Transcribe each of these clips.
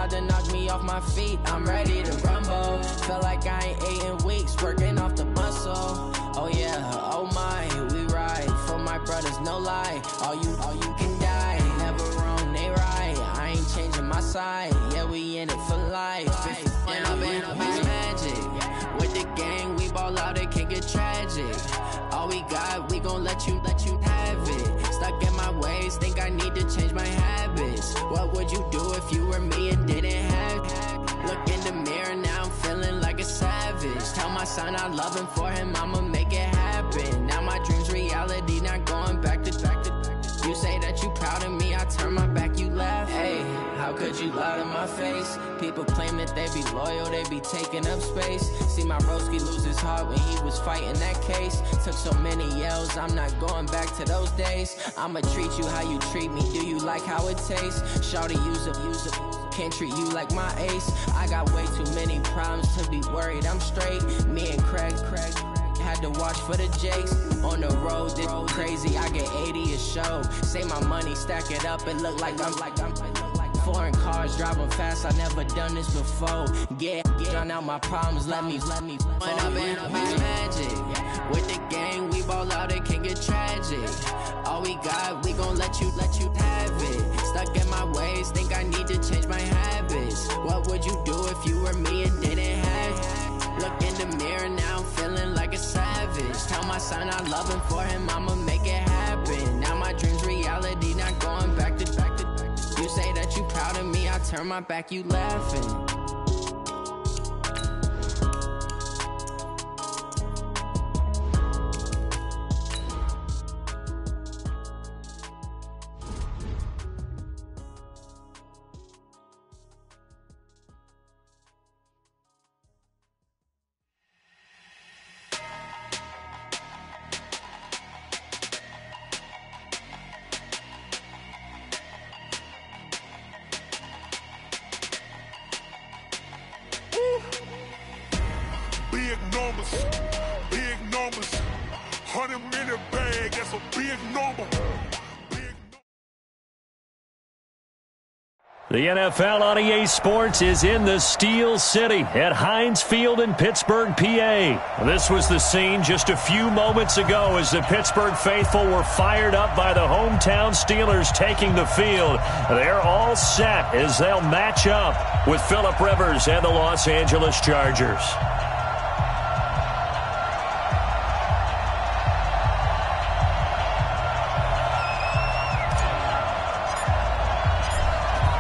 about to knock me off my feet. I'm ready to rumble. Feel like I ain't ate in weeks, working off the muscle. Oh yeah, oh my, we ride for my brothers, no lie. All you can die, never wrong, they right. I ain't changing my side, yeah, we in it for life. And I've been magic with the gang, we ball out, it can get tragic. All we got, we gon' let you have it. Stuck in my ways, think I need to change my habits. What would you do if you were me and didn't have it? Look in the mirror, now I'm feeling like a savage. Tell my son I love him, for him I'ma make it happen. Now my dream's reality, not going back to. You say that you proud of me, I turn my back, you laugh. Hey, how could you lie to my face? People claim that they be loyal, they be taking up space. See my broski lose his heart when he was fighting that case. Took so many yells, I'm not going back to those days. I'ma treat you how you treat me, do you like how it tastes? Shawty, use up, can't treat you like my ace. I got way too many problems to be worried, I'm straight. Me and Craig had to watch for the Jakes. On the road, this crazy, I get 80 a show. Say my money, stack it up, it look like I'm foreign cars, driving fast, I never done this before. Get drown out my problems, let me When I've been magic with the gang, we ball out, it can get tragic. All we got, we gon' let you have it. Stuck in my ways, think I need to change my habits. What would you do if you were me and didn't have it? Look in the mirror, now I'm feeling like a savage. Tell my son I love him, for him I'ma make it happen. Now my dream's reality, not going back to. You say that you proud of me, I turn my back, you laughing. Big numbers, 100-minute bag, that's a big number. The NFL on EA Sports is in the Steel City at Heinz Field in Pittsburgh, PA. This was the scene just a few moments ago as the Pittsburgh faithful were fired up by the hometown Steelers taking the field. They're all set as they'll match up with Phillip Rivers and the Los Angeles Chargers.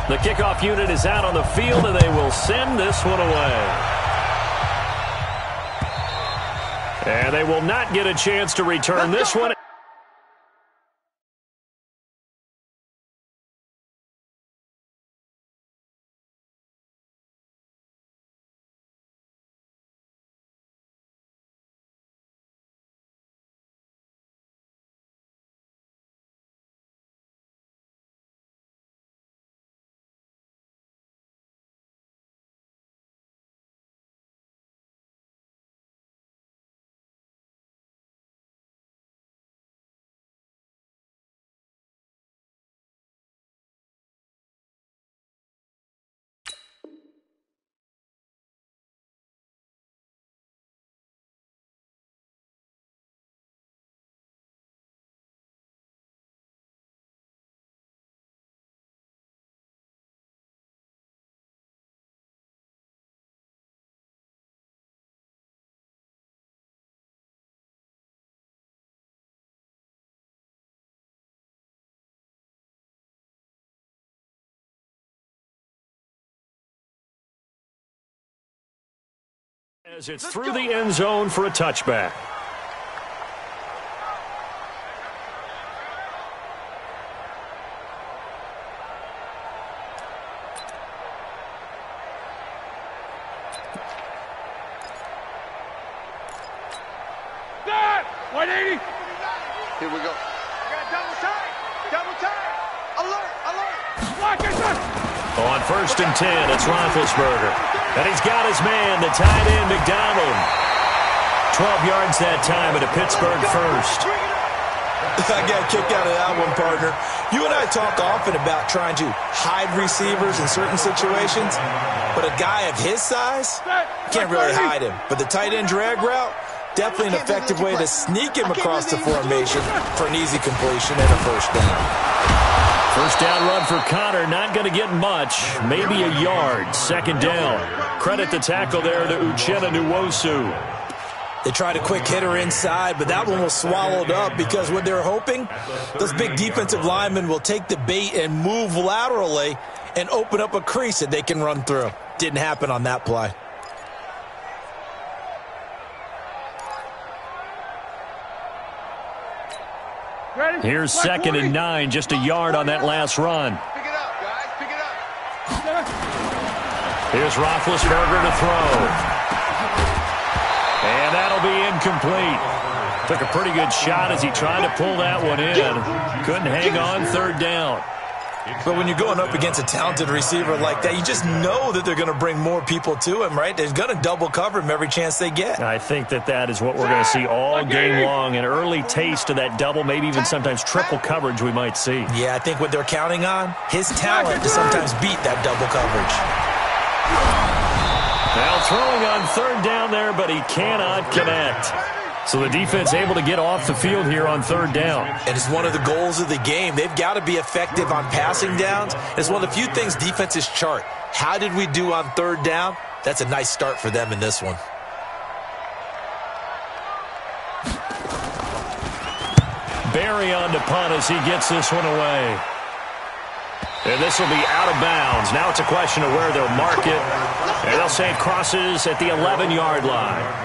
The kickoff unit is out on the field, and they will send this one away. And they will not get a chance to return this one. As it's through the end zone for a touchback. That 180. Here we go. Double time. Alert. Lock it. On 1st and 10, it's Roethlisberger. And he's got his man, the tight end, McDonald. 12 yards that time, and a Pittsburgh first. I got a kick out of that one, partner. You and I talk often about trying to hide receivers in certain situations, but a guy of his size, can't really hide him. But the tight end drag route, definitely an effective way to sneak him across the formation for an easy completion and a first down. First down run for Connor, not going to get much, maybe a yard. Second down. Credit the tackle there to Uchenna Nwosu. They tried a quick hitter inside, but that one was swallowed up because what they're hoping, those big defensive linemen will take the bait and move laterally and open up a crease that they can run through. Didn't happen on that play. Here's 2nd and 9, just a yard on that last run. Pick it up, guys. Pick it up. Here's Roethlisberger to throw. And that'll be incomplete. Took a pretty good shot as he tried to pull that one in. Couldn't hang on, third down. But when you're going up against a talented receiver like that, you just know that they're going to bring more people to him, right? They're going to double cover him every chance they get. I think that is what we're going to see all game long. An early taste of that double, maybe even sometimes triple coverage we might see. Yeah, I think what they're counting on, his talent to sometimes beat that double coverage. Now throwing on third down there, but he cannot connect. So the defense able to get off the field here on third down. And it's one of the goals of the game. They've got to be effective on passing downs. It's one of the few things defenses chart. How did we do on third down? That's a nice start for them in this one. Barry on to punt as he gets this one away. And this will be out of bounds. Now it's a question of where they'll mark it. And they'll say it crosses at the 11-yard line.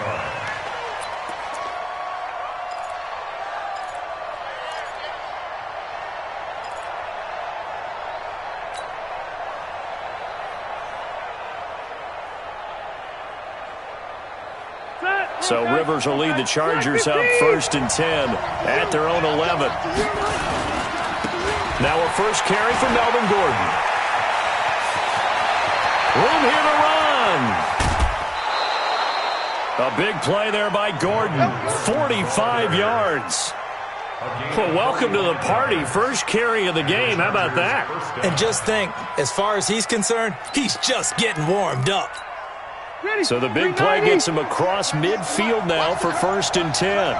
So Rivers will lead the Chargers up 1st and 10 at their own 11. Now a first carry for Melvin Gordon. Room here to run. A big play there by Gordon. 45 yards. Well, welcome to the party. First carry of the game. How about that? And just think, as far as he's concerned, he's just getting warmed up. So the big play gets him across midfield now for 1st and 10.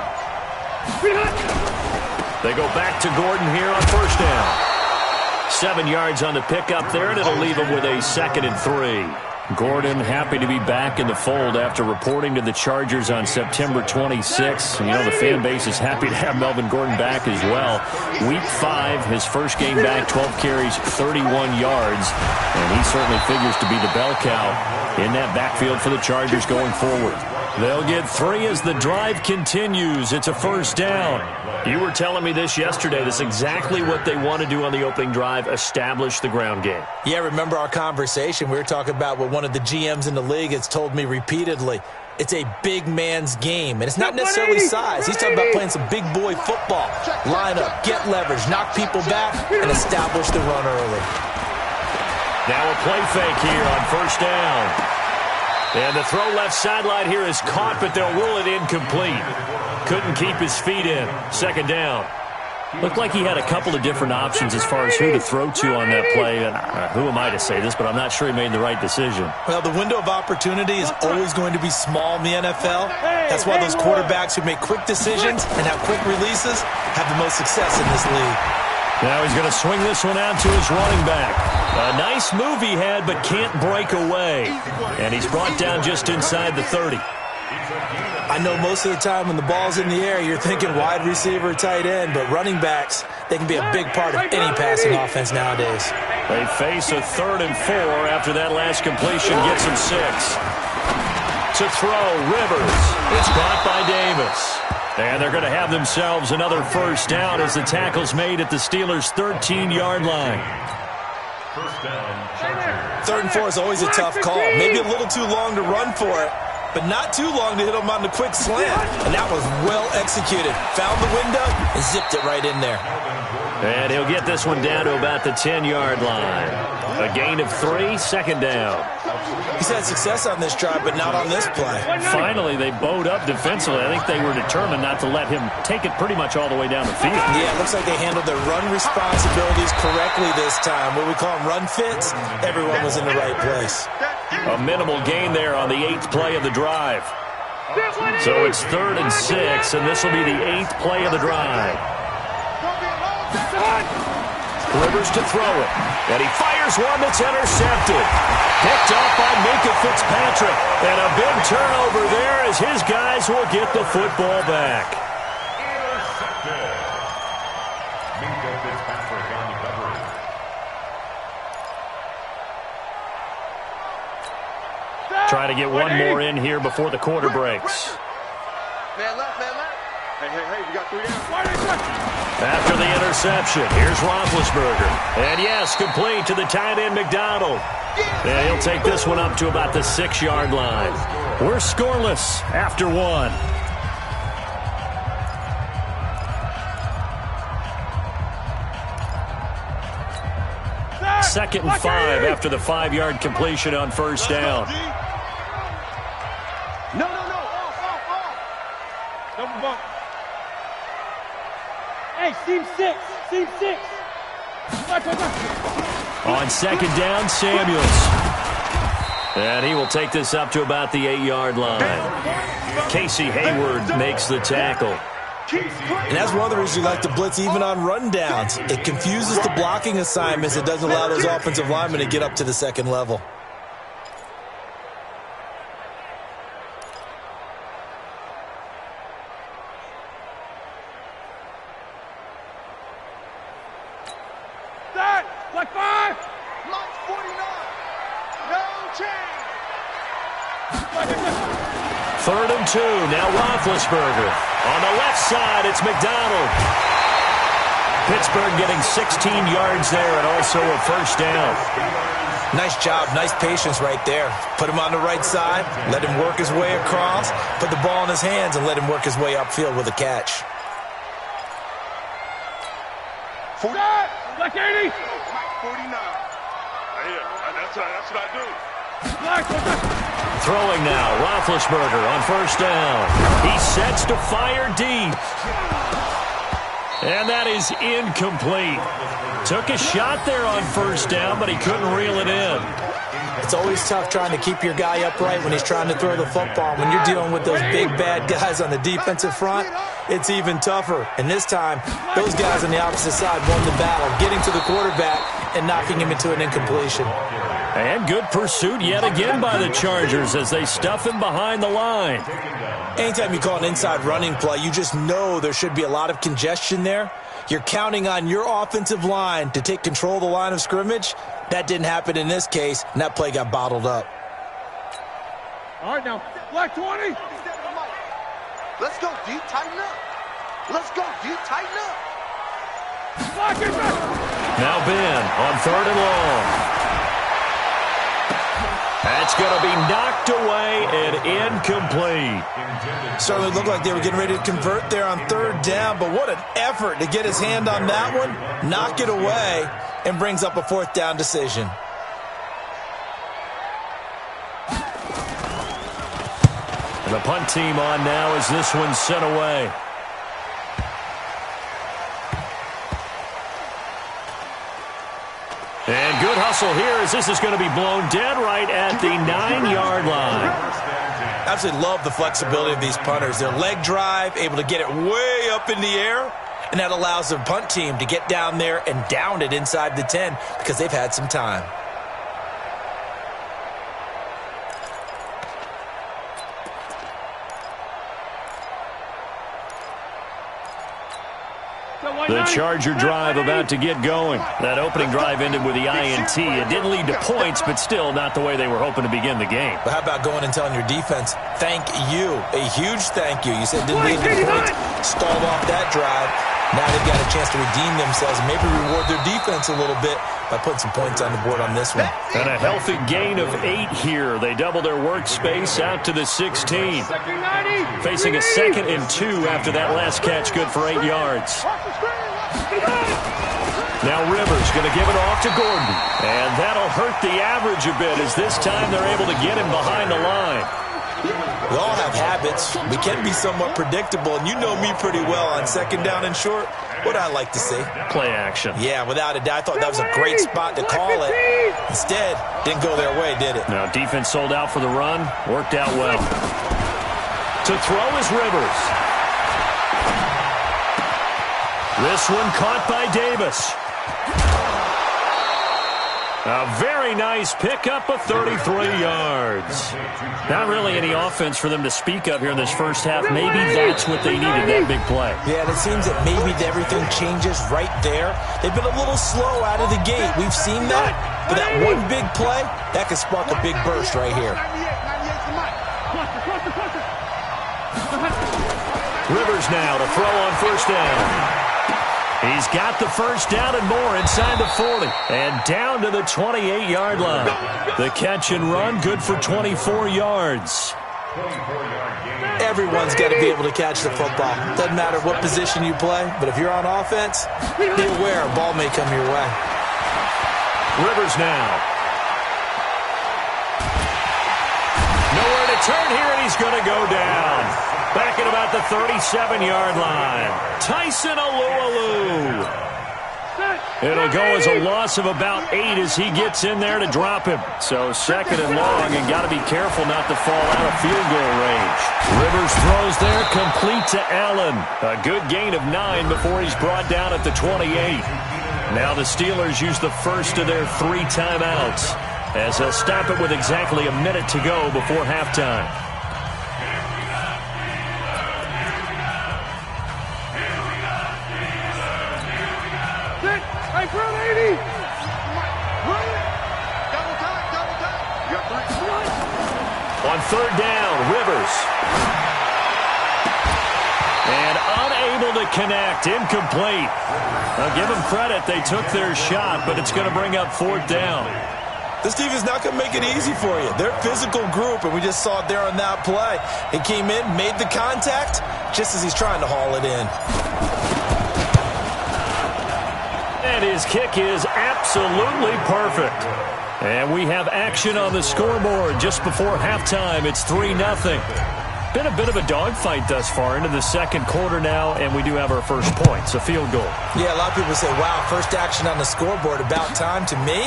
They go back to Gordon here on first down. 7 yards on the pickup there, and it'll leave him with a 2nd and 3. Gordon happy to be back in the fold after reporting to the Chargers on September 26th. You know, the fan base is happy to have Melvin Gordon back as well. Week 5, his first game back, 12 carries, 31 yards. And he certainly figures to be the bell cow in that backfield for the Chargers going forward. They'll get 3 as the drive continues. It's a first down. You were telling me this yesterday. This is exactly what they want to do on the opening drive, establish the ground game. Yeah, remember our conversation. We were talking about what one of the GMs in the league has told me repeatedly. It's a big man's game, and it's not necessarily size. He's talking about playing some big boy football. Line up, get leverage, knock people back, and establish the run early. Now a play fake here on first down. And the throw left sideline here is caught, but they'll rule it incomplete. Couldn't keep his feet in. Second down. Looked like he had a couple of different options as far as who to throw to on that play. And who am I to say this, but I'm not sure he made the right decision. Well, the window of opportunity is always going to be small in the NFL. That's why those quarterbacks who make quick decisions and have quick releases have the most success in this league. Now he's going to swing this one out to his running back. A nice move he had, but can't break away. And he's brought down just inside the 30. I know most of the time when the ball's in the air, you're thinking wide receiver, tight end, but running backs, they can be a big part of any passing offense nowadays. They face a 3rd and 4 after that last completion gets him 6. To throw, Rivers. It's caught by Davis. And they're going to have themselves another first down as the tackle's made at the Steelers' 13-yard line. 3rd and 4 is always a tough call. Maybe a little too long to run for it, but not too long to hit him on the quick slant. And that was well executed. Found the window and zipped it right in there. And he'll get this one down to about the 10-yard line. A gain of 3, second down. He's had success on this drive, but not on this play. Finally, they bowed up defensively. I think they were determined not to let him take it pretty much all the way down the field. Yeah, it looks like they handled their run responsibilities correctly this time. What we call them run fits, everyone was in the right place. A minimal gain there on the 8th play of the drive. So it's 3rd and 6, and this will be the 8th play of the drive. Rivers to throw it, and he fires one that's intercepted. Picked up by Minkah Fitzpatrick, and a big turnover there as his guys will get the football back. Intercepted. Minkah Fitzpatrick on the coverage. Try to get one more in here before the quarter breaks. Man left, man left. Hey, we got 3 down. After the interception, here's Roethlisberger. And yes, complete to the tight end McDonald. And he'll take this one up to about the 6-yard line. We're scoreless after 1. Second and 5 after the 5-yard completion on first down. No. Off. Double bump. Hey, seam 6. On second down, Samuels. And he will take this up to about the 8-yard line. Casey Hayward makes the tackle. And that's one of the reasons you like to blitz even on rundowns. It confuses the blocking assignments. It doesn't allow those offensive linemen to get up to the second level. Like 5. Lock 49. No change. 3rd and 2. Now Roethlisberger. On the left side, it's McDonald. Pittsburgh getting 16 yards there and also a first down. Nice job. Nice patience right there. Put him on the right side. Let him work his way across. Put the ball in his hands and let him work his way upfield with a catch. Like 80. 49. That's what I do. Throwing now, Roethlisberger on first down. He sets to fire deep. And that is incomplete. Took a shot there on first down, but he couldn't reel it in. It's always tough trying to keep your guy upright when he's trying to throw the football. When you're dealing with those big, bad guys on the defensive front, it's even tougher. And this time, those guys on the opposite side won the battle, getting to the quarterback and knocking him into an incompletion. And good pursuit yet again by the Chargers as they stuff him behind the line. Anytime you call an inside running play, you just know there should be a lot of congestion there. You're counting on your offensive line to take control of the line of scrimmage. That didn't happen in this case, and that play got bottled up. All right, now, black 20. Let's go, D. Tighten up. Let's go, D. Tighten up. Now Ben on 3rd and long. That's going to be knocked away and incomplete. Certainly looked like they were getting ready to convert there on 3rd down, but what an effort to get his hand on that one, knock it away, and brings up a 4th down decision. And the punt team on now as this one's sent away. And good hustle here as this is going to be blown dead right at the 9-yard line. Absolutely love the flexibility of these punters. Their leg drive, able to get it way up in the air, and that allows the punt team to get down there and down it inside the 10 because they've had some time. The Charger drive about to get going. That opening drive ended with the INT. It didn't lead to points, but still not the way they were hoping to begin the game. But how about going and telling your defense, thank you, a huge thank you. You said didn't lead to points, stalled off that drive. Now they've got a chance to redeem themselves and maybe reward their defense a little bit by putting some points on the board on this one. And a healthy gain of 8 here. They double their workspace out to the 16. Facing a 2nd and 2 after that last catch, good for 8 yards. Now Rivers going to give it off to Gordon. And that'll hurt the average a bit as this time they're able to get him behind the line. We all have habits. We can be somewhat predictable, and you know me pretty well on second down and short. What I like to see. Play action. Yeah, without a doubt. I thought that was a great spot to call it. Instead, didn't go their way, did it? Now defense sold out for the run. Worked out well. To throw is Rivers. This one caught by Davis. A very nice pickup of 33 yards. Not really any offense for them to speak of here in this first half. Maybe that's what they needed, that big play. Yeah, it seems that maybe everything changes right there. They've been a little slow out of the gate. We've seen that. But that one big play, that could spark a big burst right here. Rivers now to throw on first down. He's got the first down and more inside the 40. And down to the 28-yard line. The catch and run, good for 24 yards. Everyone's got to be able to catch the football. Doesn't matter what position you play, but if you're on offense, be aware a ball may come your way. Rivers now. Nowhere to turn here, and he's going to go down. Back at about the 37-yard line. Tyson Alualu. It'll go as a loss of about 8 as he gets in there to drop him. So second and long, and got to be careful not to fall out of field goal range. Rivers throws there, complete to Allen. A good gain of 9 before he's brought down at the 28. Now the Steelers use the first of their 3 timeouts as they'll stop it with exactly a minute to go before halftime. On third down, Rivers. And unable to connect, incomplete. I'll give them credit, they took their shot, but it's going to bring up fourth down. This team is not going to make it easy for you. They're a physical group, and we just saw it there on that play. He came in, made the contact, just as he's trying to haul it in. And his kick is absolutely perfect. And we have action on the scoreboard just before halftime. It's 3-0. Been a bit of a dogfight thus far into the second quarter now, and we do have our first points, a field goal. Yeah, a lot of people say, wow, first action on the scoreboard, about time. To me,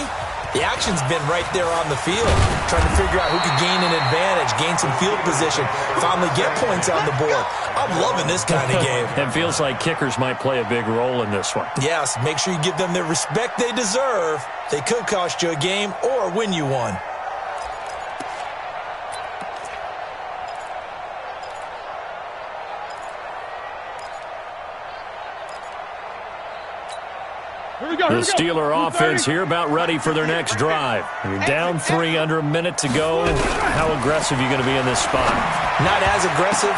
the action's been right there on the field, trying to figure out who could gain an advantage, gain some field position, finally get points on the board. I'm loving this kind of game. It feels like kickers might play a big role in this one. Yes, make sure you give them the respect they deserve. They could cost you a game or win you one. The Steeler offense here about ready for their next drive. You're down 3 under a minute to go. How aggressive are you going to be in this spot? Not as aggressive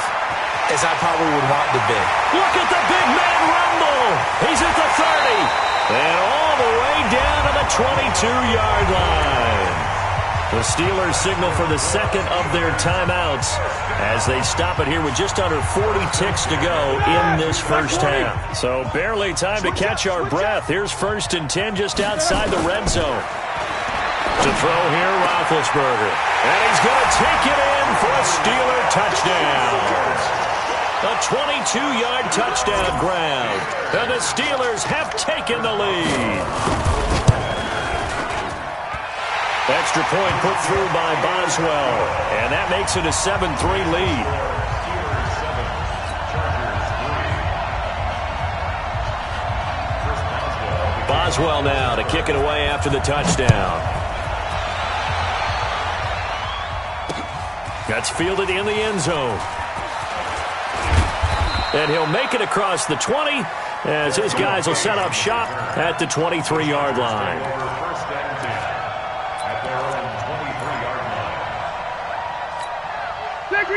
as I probably would want to be. Look at the big man rumble. He's at the 30. And all the way down to the 22-yard line. The Steelers signal for the second of their timeouts as they stop it here with just under 40 ticks to go in this first half. So barely time to catch our breath. Here's 1st and 10 just outside the red zone. To throw here, Roethlisberger. And he's going to take it in for a Steeler touchdown. A 22-yard touchdown grab. And the Steelers have taken the lead. Extra point put through by Boswell. And that makes it a 7-3 lead. Boswell now to kick it away after the touchdown. That's fielded in the end zone. And he'll make it across the 20 as his guys will set up shop at the 23-yard line.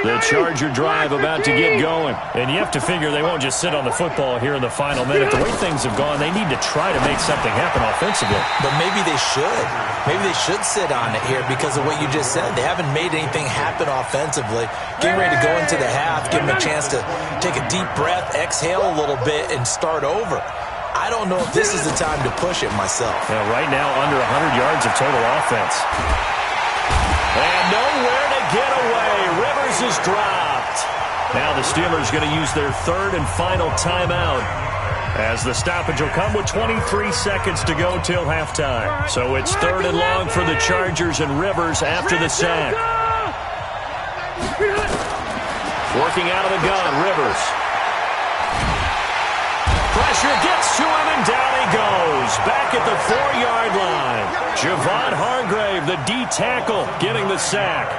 The Charger drive about to get going. And you have to figure they won't just sit on the football here in the final minute. The way things have gone, they need to try to make something happen offensively. But maybe they should. Maybe they should sit on it here because of what you just said. They haven't made anything happen offensively. Getting ready to go into the half, give them a chance to take a deep breath, exhale a little bit, and start over. I don't know if this is the time to push it myself. Yeah, right now, under 100 yards of total offense. And nowhere to get away. Rivers is dropped. Now the Steelers going to use their third and final timeout, as the stoppage will come with 23 seconds to go till halftime. So it's third and long for the Chargers and Rivers after the sack. Working out of the gun, Rivers. Pressure gets to him, and down he goes. Back at the 4-yard line. Javon Hargrave, the D tackle, getting the sack.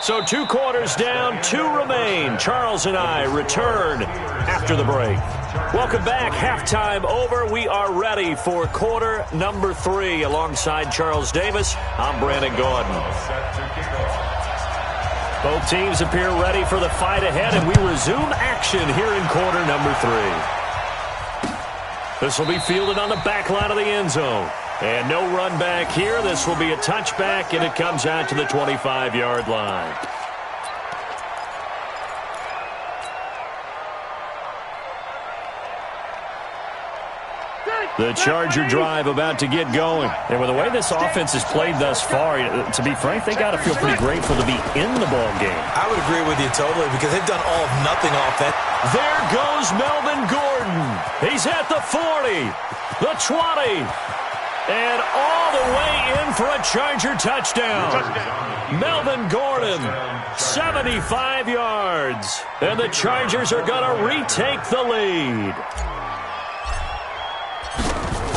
So 2 quarters down, 2 remain. Charles and I return after the break. Welcome back. Halftime over. We are ready for quarter number 3. Alongside Charles Davis, I'm Brandon Gordon. Both teams appear ready for the fight ahead, and we resume action here in quarter number 3. This will be fielded on the back line of the end zone. And no run back here. This will be a touchback, and it comes out to the 25-yard line. The Charger drive about to get going. And with the way this offense has played thus far, to be frank, they got to feel pretty grateful to be in the ball game. I would agree with you totally, because they've done all of nothing offense. There goes Melvin Gordon. He's at the 40, the 20, and all the way in for a Charger touchdown. Melvin Gordon, 75 yards. And the Chargers are going to retake the lead.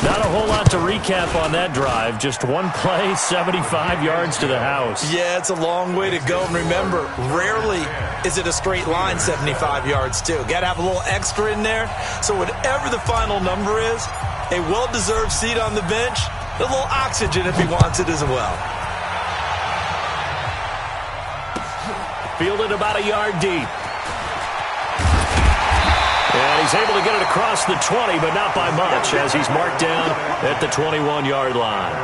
Not a whole lot to recap on that drive. Just one play, 75 yards to the house. Yeah, it's a long way to go. And remember, rarely is it a straight line 75 yards, too. Got to have a little extra in there. So whatever the final number is, a well-deserved seat on the bench, a little oxygen if he wants it as well. Fielded about a yard deep. And he's able to get it across the 20, but not by much, as he's marked down at the 21-yard line.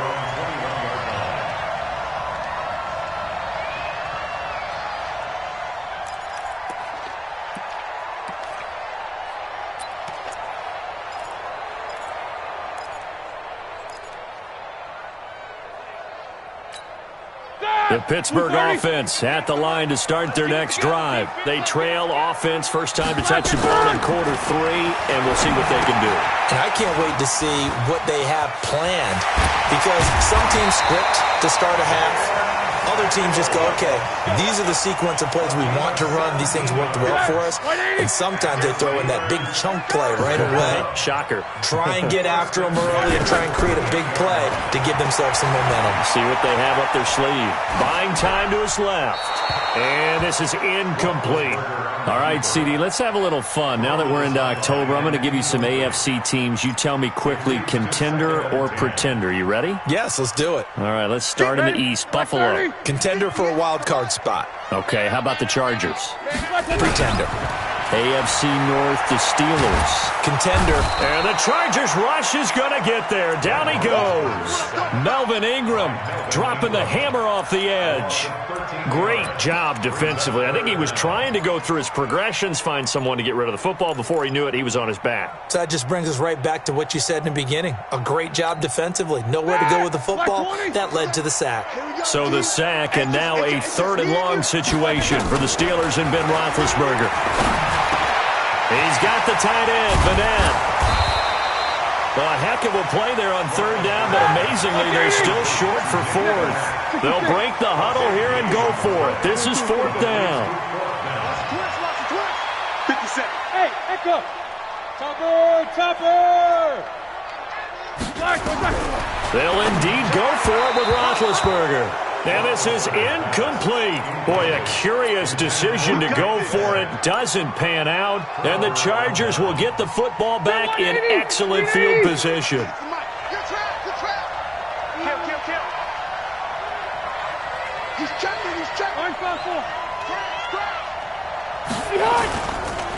The Pittsburgh offense at the line to start their next drive. They trail offense, first time to touch the ball in quarter 3, and we'll see what they can do. And I can't wait to see what they have planned, because some teams script to start a half. Other teams just go, okay, these are the sequence of plays we want to run. These things worked well for us. And sometimes they throw in that big chunk play right away. Shocker. Try and get after them early and try and create a big play to give themselves some momentum. See what they have up their sleeve. Buying time to his left. And this is incomplete. All right, CD, let's have a little fun. Now that we're into October, I'm going to give you some AFC teams. You tell me quickly, contender or pretender. You ready? Yes, let's do it. All right, let's start in the East. Buffalo. Contender for a wild card spot. Okay, how about the Chargers? Pretender. AFC North, the Steelers. Contender. And the Chargers rush is going to get there. Down he goes. Melvin Ingram dropping the hammer off the edge. Great job defensively. I think he was trying to go through his progressions, find someone to get rid of the football. Before he knew it, he was on his back. So that just brings us right back to what you said in the beginning. A great job defensively. Nowhere to go with the football. That led to the sack. So the sack, and now a third and long situation for the Steelers and Ben Roethlisberger. He's got the tight end, Vanette. Well, a heck of a play there on third down, but amazingly, they're still short for fourth. They'll break the huddle here and go for it. This is fourth down. 50 seconds. Hey, Echo. Topper. They'll indeed go for it with Roethlisberger. And this is incomplete. Boy, a curious decision to go for it. Doesn't pan out. And the Chargers will get the football back in excellent field position.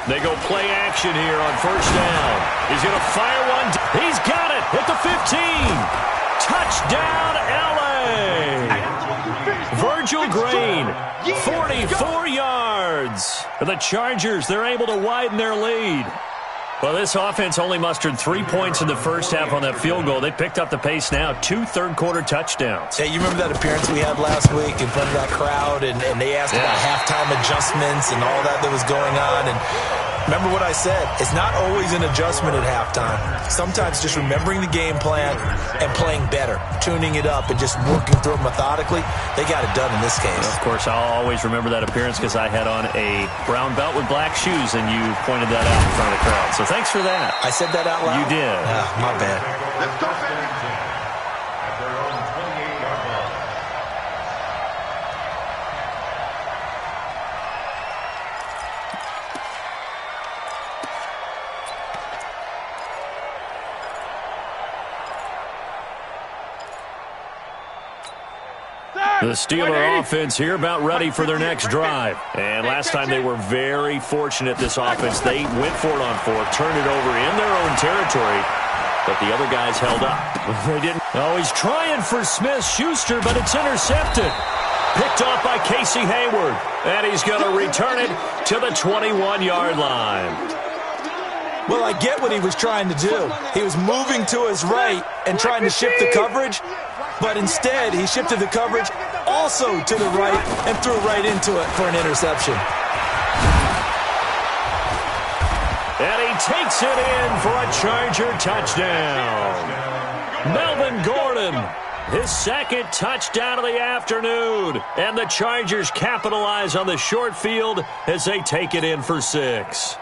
They go play action here on first down. He's going to fire one. He's got it at the 15. Touchdown, LA. away. Virgil Green, 44 yards. The Chargers, they're able to widen their lead. Well, this offense only mustered 3 points in the first half on that field goal. They picked up the pace now, 2 third-quarter touchdowns. Hey, you remember that appearance we had last week in front of that crowd, and they asked about halftime adjustments and all that was going on, and remember what I said. It's not always an adjustment at halftime. Sometimes just remembering the game plan and playing better, tuning it up and just working through it methodically. They got it done in this case. Of course, I'll always remember that appearance because I had on a brown belt with black shoes, and you pointed that out in front of the crowd. So thanks for that. I said that out loud? You did. My bad. Let's go, baby. At their own 28-yard line. The Steeler offense here about ready for their next drive. And last time they were very fortunate, this offense. They went for it on 4th, turned it over in their own territory, but the other guys held up. They didn't. Oh, he's trying for Smith-Schuster, but it's intercepted. Picked off by Casey Hayward. And he's going to return it to the 21-yard line. Well, I get what he was trying to do. He was moving to his right and trying to shift the coverage, but instead he shifted the coverage also to the right and threw right into it for an interception. And he takes it in for a Charger touchdown. Melvin Gordon, his second touchdown of the afternoon. And the Chargers capitalize on the short field as they take it in for 6.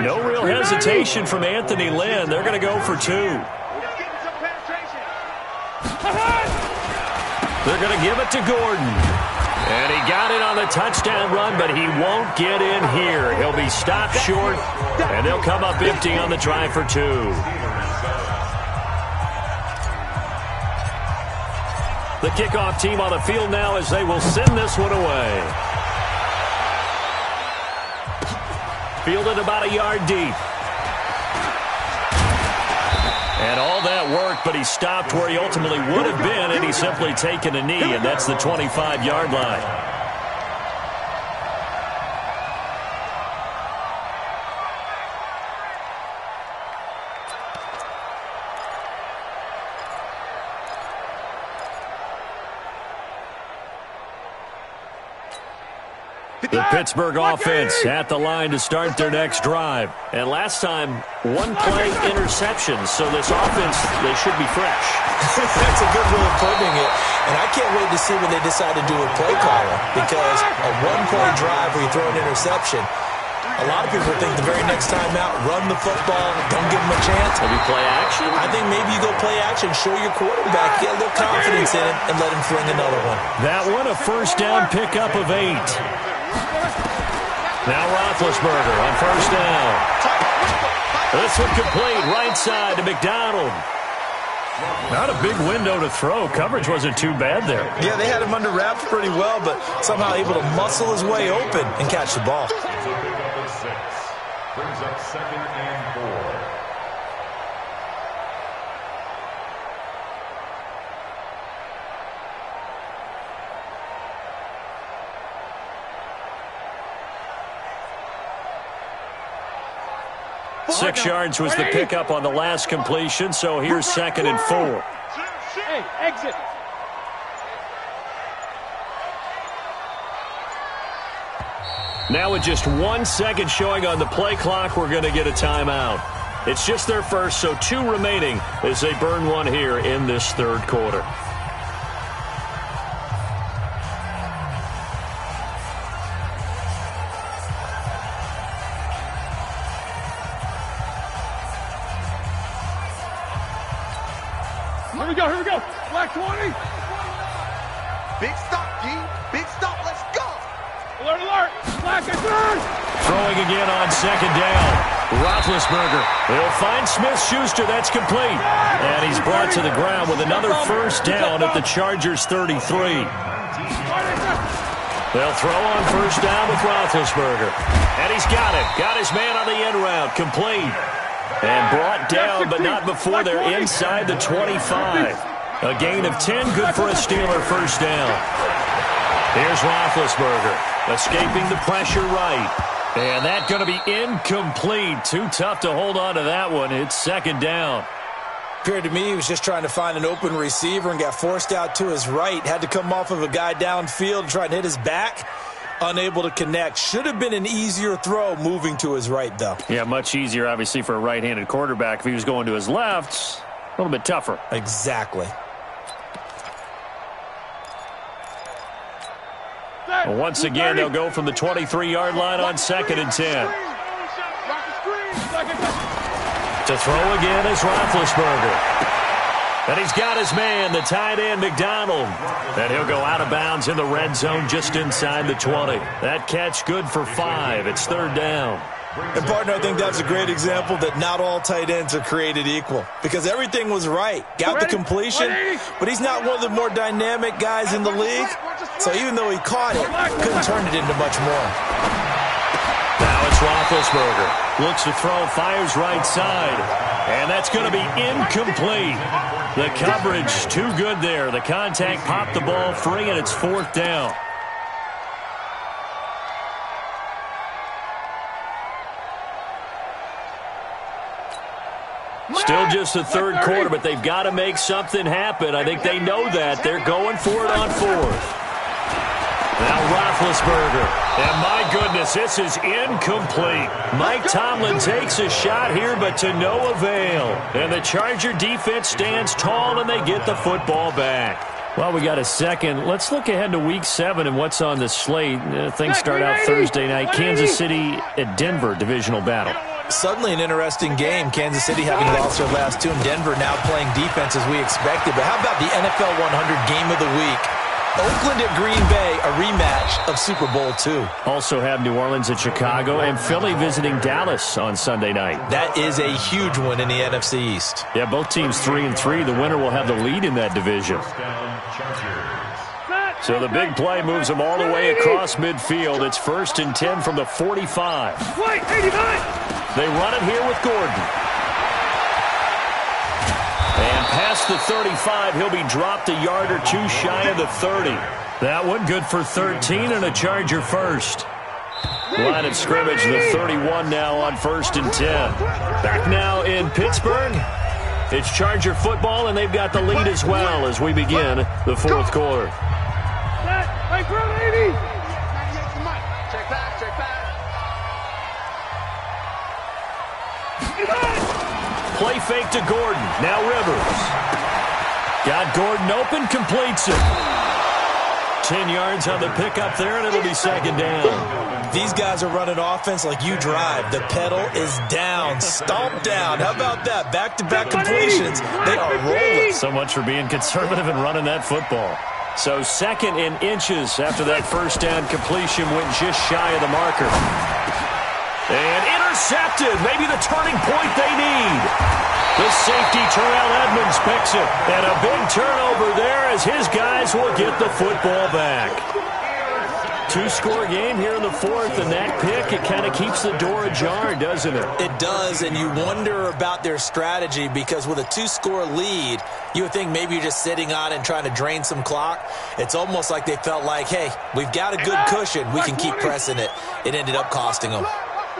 No real hesitation from Anthony Lynn. They're going to go for 2. They're going to give it to Gordon. And he got it on the touchdown run, but he won't get in here. He'll be stopped short, and they'll come up empty on the try for 2. The kickoff team on the field now as they will send this one away. Fielded about a yard deep. And all that work, but he stopped where he ultimately would have been, and he's simply taken a knee, and that's the 25-yard line. The Pittsburgh offense at the line to start their next drive. And last time, 1-play interception. So this offense, they should be fresh. That's a good way of putting it. And I can't wait to see what they decide to do with play caller. Because a 1-play drive where you throw an interception, a lot of people think the very next time out, run the football, don't give them a chance. Maybe play action? I think maybe you go play action, show your quarterback, get a little confidence in it, and let him fling another one. That one, a first down pickup of 8. Now Roethlisberger on first down. This one complete, right side to McDonald. Not a big window to throw. Coverage wasn't too bad there. Yeah, they had him under wraps pretty well, but somehow able to muscle his way open and catch the ball. Brings up 2nd and 4. Six yards was the pickup on the last completion, so here's 2nd and 4. Hey, exit. Now with just 1 second showing on the play clock, we're going to get a timeout. It's just their first, so 2 remaining as they burn one here in this third quarter. Here we go. Black 20. Big stop, G. Big stop. Let's go. Alert, alert. Black and third. Throwing again on 2nd down. Roethlisberger. He'll find Smith-Schuster. That's complete. And he's brought to the ground with another first down at the Chargers 33. They'll throw on first down with Roethlisberger. And he's got it. Got his man on the end route. Complete. And brought down, but not before they're inside the 25. A gain of 10, good for a Steeler first down. Here's Roethlisberger, escaping the pressure right. And that's going to be incomplete. Too tough to hold on to that one. It's second down. Appeared to me he was just trying to find an open receiver and got forced out to his right. Had to come off of a guy downfield and try and hit his back. Unable to connect. Should have been an easier throw moving to his right, though. Yeah, much easier, obviously, for a right-handed quarterback. If he was going to his left, a little bit tougher. Exactly. Well, once again, they'll go from the 23-yard line on 2nd and 10. To throw again is Roethlisberger. And he's got his man, the tight end, McDonald. And he'll go out of bounds in the red zone just inside the 20. That catch good for 5. It's third down. And, partner, I think that's a great example that not all tight ends are created equal. Because everything was right. Got the completion, but he's not one of the more dynamic guys in the league. So even though he caught it, couldn't turn it into much more. Now it's Roethlisberger. Looks to throw, fires right side. And that's going to be incomplete. The coverage too good there. The contact popped the ball free, and it's fourth down. Still just the third quarter, but they've got to make something happen. I think they know that. They're going for it on fourth. Now Roethlisberger. And my goodness, this is incomplete. Mike Tomlin takes a shot here, but to no avail. And the Charger defense stands tall, and they get the football back. Well, we got a second. Let's look ahead to Week 7 and what's on the slate. Things start out Thursday night. Kansas City at Denver, divisional battle. Suddenly an interesting game. Kansas City having lost their last two, and Denver now playing defense as we expected. But how about the NFL 100 game of the week? Oakland at Green Bay, a rematch of Super Bowl II. Also have New Orleans at Chicago and Philly visiting Dallas on Sunday night. That is a huge one in the NFC East. Yeah, both teams 3-3. The winner will have the lead in that division. So the big play moves them all the way across midfield. It's 1st and 10 from the 45. They run it here with Gordon. And past the 35, he'll be dropped a yard or two shy of the 30. That one good for 13 and a Charger first. Line of scrimmage, the 31 now on 1st and 10. Back now in Pittsburgh. It's Charger football, and they've got the lead as well as we begin the fourth quarter. Play fake to Gordon. Now Rivers. Got Gordon open, completes it. 10 yards on the pickup there, and it'll be second down. These guys are running offense like you drive. The pedal is down, stomped down. How about that? Back-to-back completions. They are rolling. So much for being conservative and running that football. So 2nd and inches after that first down completion went just shy of the marker. And intercepted. Maybe the turning point they need. The safety, Terrell Edmonds, picks it. And a big turnover there as his guys will get the football back. 2-score game here in the fourth, and that pick, it kind of keeps the door ajar, doesn't it? It does, and you wonder about their strategy because with a 2-score lead, you would think maybe you're just sitting on and trying to drain some clock. It's almost like they felt like, hey, we've got a good cushion. We can keep pressing it. It ended up costing them.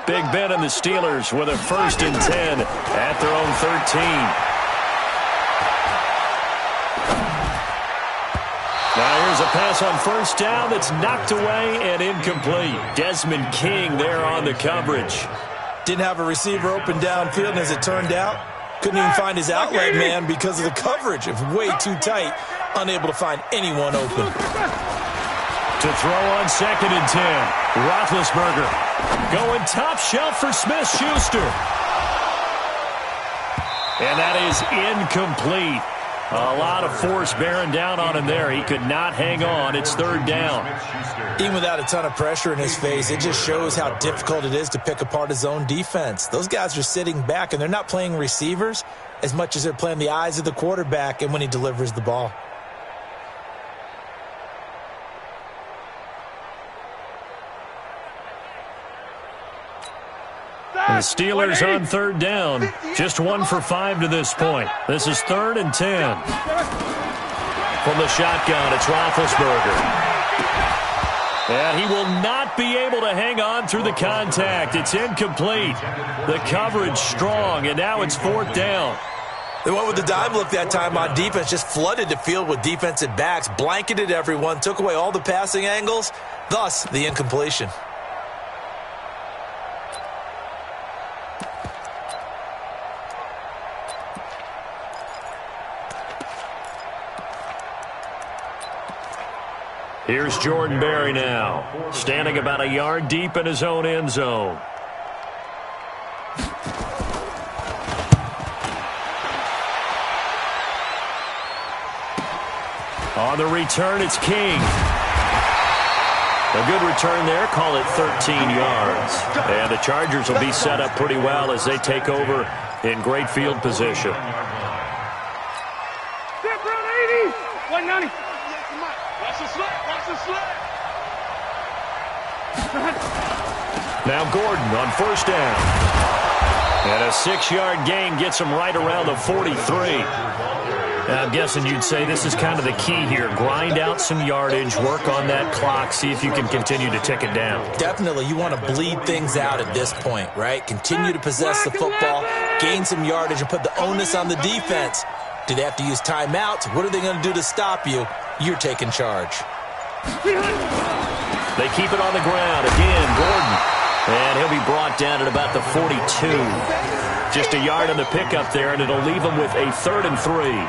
Big Ben and the Steelers with a 1st and 10 at their own 13. Now here's a pass on 1st down that's knocked away and incomplete. Desmond King there on the coverage. Didn't have a receiver open downfield, and as it turned out, couldn't even find his outlet man because of the coverage. It was way too tight, unable to find anyone open. To throw on 2nd and 10. Roethlisberger going top shelf for Smith-Schuster. And that is incomplete. A lot of force bearing down on him there. He could not hang on. It's 3rd down. Even without a ton of pressure in his face, it just shows how difficult it is to pick apart his own defense. Those guys are sitting back, and they're not playing receivers as much as they're playing the eyes of the quarterback and when he delivers the ball. The Steelers on third down. Just 1 for 5 to this point. This is 3rd and 10. From the shotgun, it's Roethlisberger. And he will not be able to hang on through the contact. It's incomplete. The coverage strong, and now it's 4th down. They went with the dive look that time on defense, just flooded the field with defensive backs, blanketed everyone, took away all the passing angles, thus the incompletion. Here's Jordan Berry now, standing about a yard deep in his own end zone. On the return, it's King. A good return there, call it 13 yards. And the Chargers will be set up pretty well as they take over in great field position. 190. Now Gordon on 1st down. And a 6-yard gain gets him right around the 43. I'm guessing you'd say this is kind of the key here. Grind out some yardage, work on that clock, see if you can continue to tick it down. Definitely, you want to bleed things out at this point, right? Continue to possess the football, gain some yardage, and put the onus on the defense. Do they have to use timeouts? What are they going to do to stop you? You're taking charge. They keep it on the ground. Again, Gordon. And he'll be brought down at about the 42. Just a yard on the pickup there, and it'll leave them with a 3rd and 3.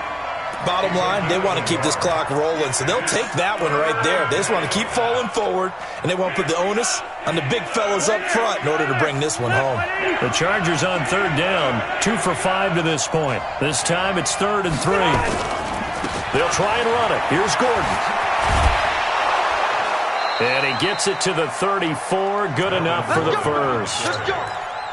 Bottom line, they want to keep this clock rolling, so they'll take that one right there. They just want to keep falling forward, and they want to put the onus on the big fellas up front in order to bring this one home. The Chargers on 3rd down, 2 for 5 to this point. This time it's 3rd and 3. They'll try and run it. Here's Gordon. And he gets it to the 34. Good enough for the first.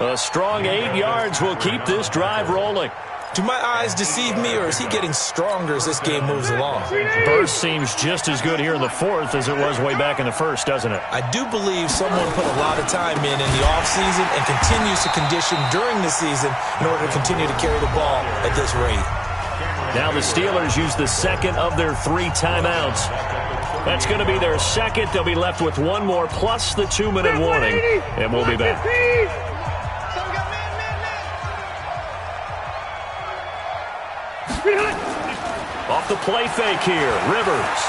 A strong 8 yards will keep this drive rolling. Do my eyes deceive me, or is he getting stronger as this game moves along? Burst seems just as good here in the 4th as it was way back in the 1st, doesn't it? I do believe someone put a lot of time in the offseason and continues to condition during the season in order to continue to carry the ball at this rate. Now the Steelers use the 2nd of their 3 timeouts. That's going to be their 2nd. They'll be left with 1 more plus the 2-minute warning, and we'll be back. Off the play fake here, Rivers.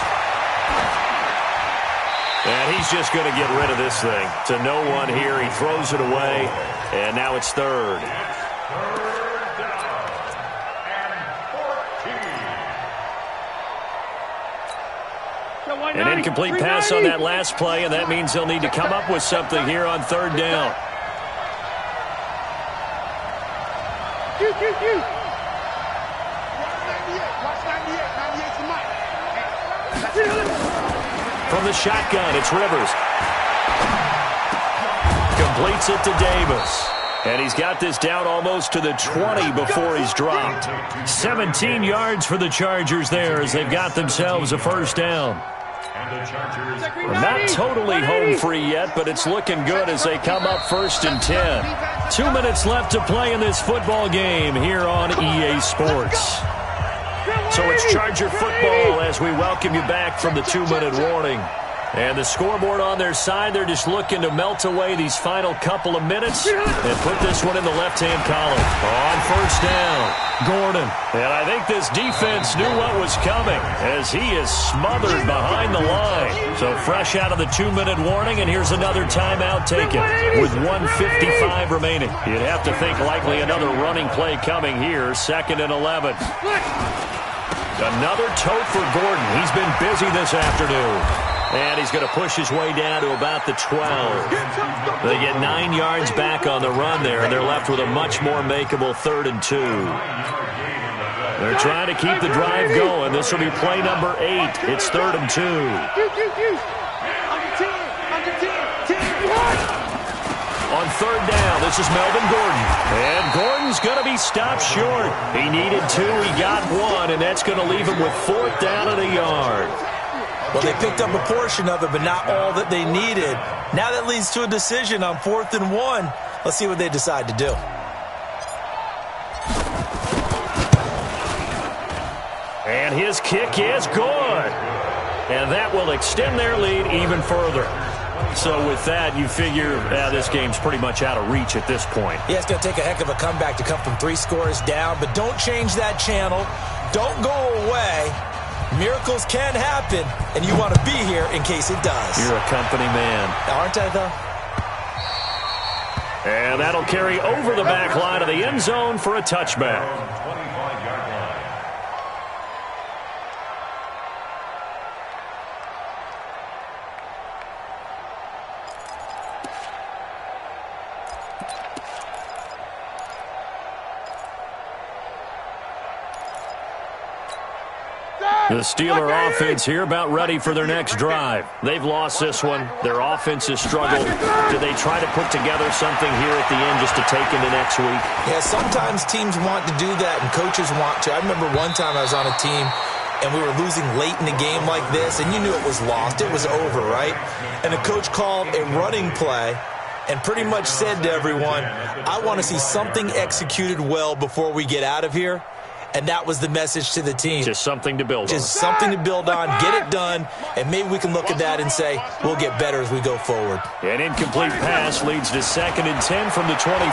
And he's just going to get rid of this thing. To no one here, he throws it away, and now it's 3rd. An incomplete pass on that last play, and that means they'll need to come up with something here on 3rd down. From the shotgun, it's Rivers. Completes it to Davis. And he's got this down almost to the 20 before he's dropped. 17 yards for the Chargers there as they've got themselves a 1st down. Not totally home free yet, but it's looking good as they come up 1st and 10. 2 minutes left to play in this football game here on EA Sports. So it's Charger football as we welcome you back from the 2-minute warning. And the scoreboard on their side, they're just looking to melt away these final couple of minutes and put this one in the left-hand column. On 1st down, Gordon. And I think this defense knew what was coming as he is smothered behind the line. So fresh out of the 2-minute warning, and here's another timeout taken with 1:55 remaining. You'd have to think likely another running play coming here, 2nd and 11. Another tote for Gordon. He's been busy this afternoon. And he's going to push his way down to about the 12. They get 9 yards back on the run there, and they're left with a much more makeable 3rd and 2. They're trying to keep the drive going. This will be play number 8. It's 3rd and 2. On 3rd down, this is Melvin Gordon. And Gordon's going to be stopped short. He needed 2, he got 1, and that's going to leave him with 4th down and a yard. Well, they picked up a portion of it, but not all that they needed. Now that leads to a decision on 4th and 1. Let's see what they decide to do. And his kick is good. And that will extend their lead even further. So with that, you figure this game's pretty much out of reach at this point. Yeah, it's going to take a heck of a comeback to come from 3 scores down, but don't change that channel. Don't go away. Miracles can happen, and you want to be here in case it does. You're a company man. Aren't I, though? And that'll carry over the back line of the end zone for a touchback. The Steeler offense here about ready for their next drive. They've lost this one. Their offense has struggled. Do they try to put together something here at the end just to take into next week? Yeah, sometimes teams want to do that and coaches want to. I remember one time I was on a team and we were losing late in a game like this, and you knew it was lost. It was over, right? And the coach called a running play and pretty much said to everyone, I want to see something executed well before we get out of here. And that was the message to the team. Just something to build on. Just something to build on, get it done, and maybe we can look at that and say, we'll get better as we go forward. An incomplete pass leads to 2nd and 10 from the 25.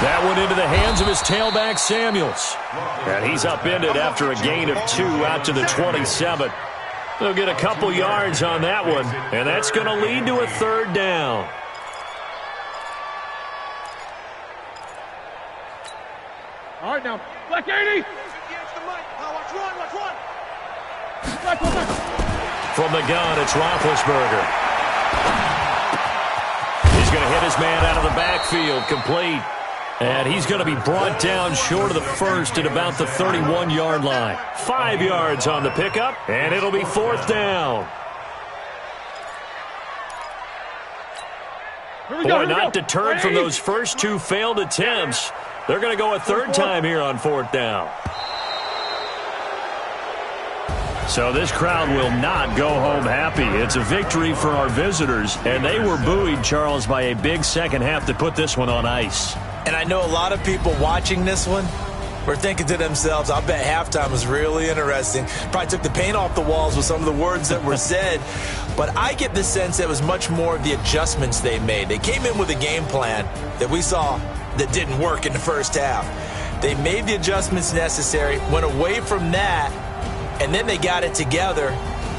That one into the hands of his tailback, Samuels. And he's upended after a gain of 2 out to the 27. They'll get a couple yards on that one, and that's going to lead to a 3rd down. All right, now, black 80. From the gun, it's Roethlisberger. He's going to hit his man out of the backfield, complete. And he's going to be brought down short of the first at about the 31-yard line. 5 yards on the pickup, and it'll be 4th down. Boy, not deterred from those first 2 failed attempts. They're going to go a 3rd time here on 4th down. So this crowd will not go home happy. It's a victory for our visitors, and they were buoyed, Charles, by a big second half to put this one on ice. And I know a lot of people watching this one were thinking to themselves, I bet halftime was really interesting. Probably took the paint off the walls with some of the words that were said. But I get the sense that it was much more of the adjustments they made. They came in with a game plan that we saw that didn't work in the first half. They made the adjustments necessary, went away from that, and then they got it together,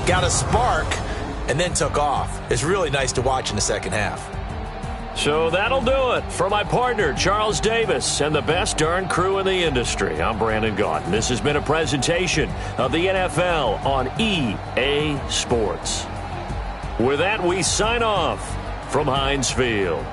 got a spark, and then took off. It's really nice to watch in the second half. So that'll do it. For my partner, Charles Davis, and the best darn crew in the industry, I'm Brandon Gaudin. This has been a presentation of the NFL on EA Sports. With that, we sign off from Heinz Field.